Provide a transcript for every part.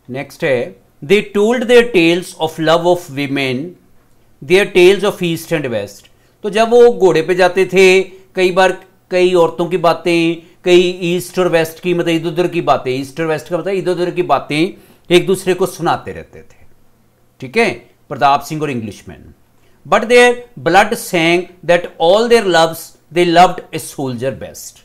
Next है, they told their tales of love of women, their tales of east and west. तो जब वो घोड़े पे जाते थे, कई बार कई औरतों की बातें, कई ईस्ट और वेस्ट की, मतलब इधर उधर की बातें, ईस्ट और वेस्ट का मतलब इधर उधर की बातें एक दूसरे को सुनाते रहते थे, ठीक है, प्रताप सिंह और Englishman. But their blood sang that all their loves they loved a soldier best.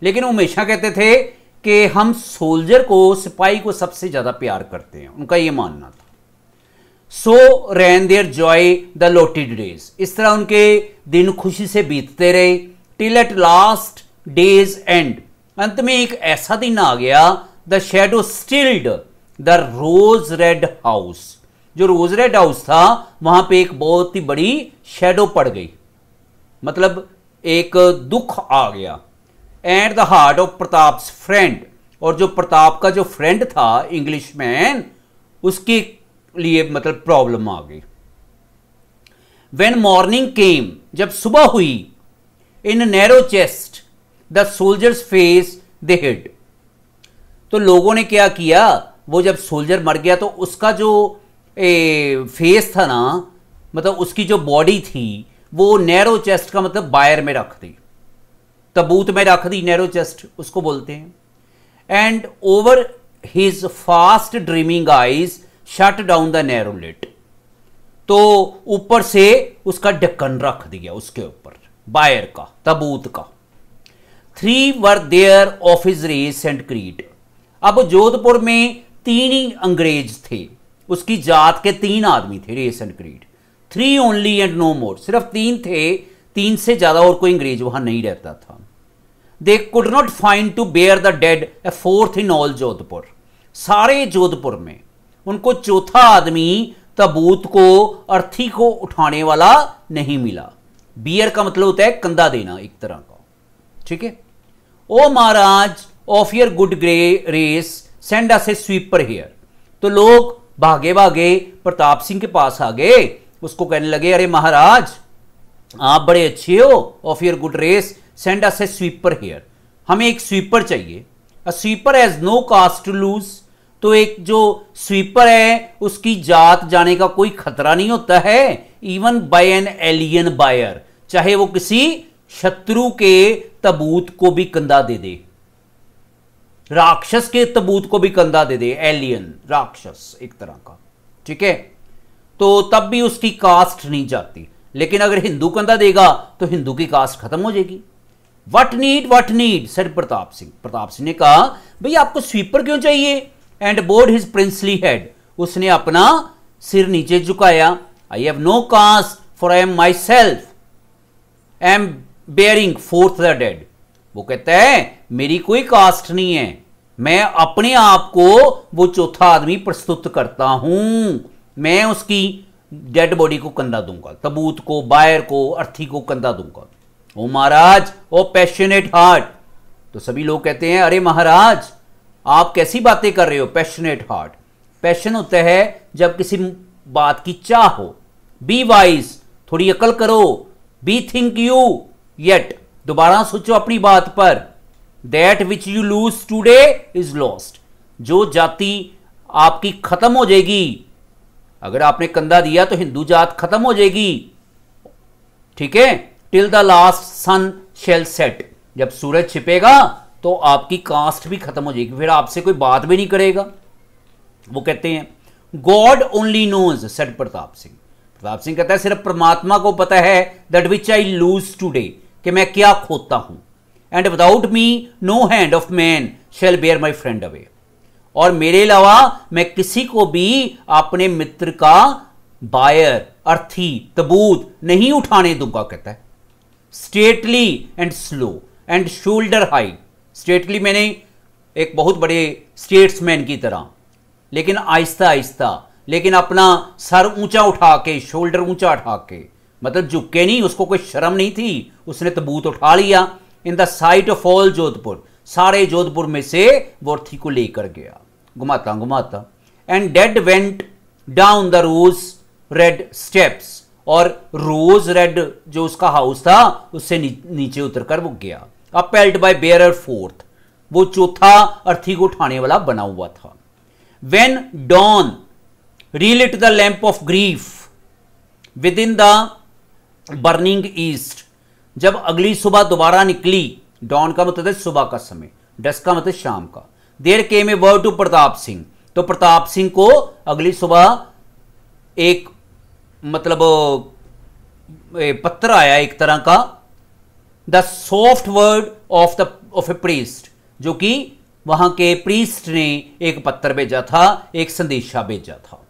लेकिन वो हमेशा कहते थे कि हम सोल्जर को, सिपाही को सबसे ज्यादा प्यार करते हैं, उनका ये मानना था। So ran their joy the allotted days, इस तरह उनके दिन खुशी से बीतते रहे। Till at last days end, अंत में एक ऐसा दिन आ गया, the shadow stilled the rose red house, जो रोज रेड हाउस था वहां पे एक बहुत ही बड़ी शैडो पड़ गई, मतलब एक दुख आ गया। And the heart of Pratap's friend, और जो प्रताप का जो फ्रेंड था इंग्लिशमैन, उसके लिए मतलब प्रॉब्लम आ गई। वेन मॉर्निंग केम, जब सुबह हुई, in narrow chest the soldiers face they hid. तो लोगों ने क्या किया, वो जब सोल्जर मर गया तो उसका जो फेस था ना, मतलब उसकी जो बॉडी थी, वो नैरो चेस्ट का मतलब बायर में रख दी, तबूत में रख दी, नैरो चेस्ट उसको बोलते हैं। And over his fast dreaming eyes shut down the narrow lid, तो ऊपर से उसका ढक्कन रख दिया, उसके ऊपर बायर का, तबूत का। 3 were there of his race and creed. अब जोधपुर में 3 ही अंग्रेज थे, उसकी जात के 3 आदमी थे, race and creed. 3 only and no more, सिर्फ 3 थे, 3 से ज्यादा और कोई अंग्रेज वहां नहीं रहता था। They could not find to bear the dead a 4th in all Jodhpur, सारे जोधपुर में उनको चौथा आदमी तबूत को, अर्थी को उठाने वाला नहीं मिला। बियर का मतलब होता है कंधा देना एक तरह का, ठीक है। O Maharaj of your good grey race send us a sweeper here, तो लोग भागे भागे प्रताप सिंह के पास आ गए, उसको कहने लगे, अरे महाराज आप बड़े अच्छे हो, of your good race send us a sweeper here, हमें एक स्वीपर चाहिए। A sweeper has no caste to lose, तो एक जो स्वीपर है उसकी जात जाने का कोई खतरा नहीं होता है, even by an alien buyer, चाहे वो किसी शत्रु के तबूत को भी कंधा दे दे, राक्षस के तबूत को भी कंधा दे दे, एलियन राक्षस एक तरह का, ठीक है, तो तब भी उसकी कास्ट नहीं जाती। लेकिन अगर हिंदू कंधा देगा तो हिंदू की कास्ट खत्म हो जाएगी। What need sir Pratap Singh, Pratap Singh ने कहा, भाई आपको स्वीपर क्यों चाहिए? And bowed his princely head, उसने अपना सिर नीचे झुकाया। I have no caste for I am myself am bearing 4th the dead, वो कहता है मेरी कोई कास्ट नहीं है, मैं अपने आप को वो चौथा आदमी प्रस्तुत करता हूं, मैं उसकी डेड बॉडी को कंधा दूंगा, तबूत को, बायर को, अर्थी को कंधा दूंगा। ओ महाराज, ओ पैशनेट हार्ट, तो सभी लोग कहते हैं, अरे महाराज आप कैसी बातें कर रहे हो? पैशनेट हार्ट, पैशन होता है जब किसी बात की चाह हो। बी वाइज, थोड़ी अकल करो। बी थिंक यू येट, दोबारा सोचो अपनी बात पर। That which you lose today is lost, जो जाति आपकी खत्म हो जाएगी, अगर आपने कंधा दिया तो हिंदू जात खत्म हो जाएगी, ठीक है। Till the last sun shall set, जब सूरज छिपेगा तो आपकी कास्ट भी खत्म हो जाएगी, फिर आपसे कोई बात भी नहीं करेगा। वो कहते हैं God only knows said Pratap Singh, Pratap Singh कहता है सिर्फ परमात्मा को पता है, that which I lose today, कि मैं क्या खोता हूं। And without me no hand of man shall bear my friend away, और मेरे अलावा मैं किसी को भी अपने मित्र का बायर, अर्थी, तबूत नहीं उठाने दूंगा, कहता है। Stately and slow and shoulder high, stately मैंने एक बहुत बड़े स्टेट्समैन की तरह, लेकिन आहिस्ता आहिस्ता, लेकिन अपना सर ऊंचा उठा के, शोल्डर ऊंचा उठा के, मतलब झुके नहीं, उसको कोई शर्म नहीं थी, उसने तबूत उठा लिया। In the site of all Jodhpur, सारे जोधपुर में से वो अर्थी को लेकर गया घुमाता घुमाता। And dead went down the rose red steps, और रोज रेड जो उसका हाउस था उससे नीचे उतरकर वो गया। अपेल्ड बाय बेयरर 4th, वो चौथा अर्थी को उठाने वाला बना हुआ था। When dawn relit the lamp of grief within the burning east, जब अगली सुबह दोबारा निकली, डॉन का मतलब है सुबह का समय, डस्क का मतलब शाम का, there came a word to Pratap Singh, तो प्रताप सिंह को अगली सुबह एक मतलब पत्र आया एक तरह का, the soft word of A priest, जो कि वहां के प्रीस्ट ने एक पत्र भेजा था, एक संदेशा भेजा था।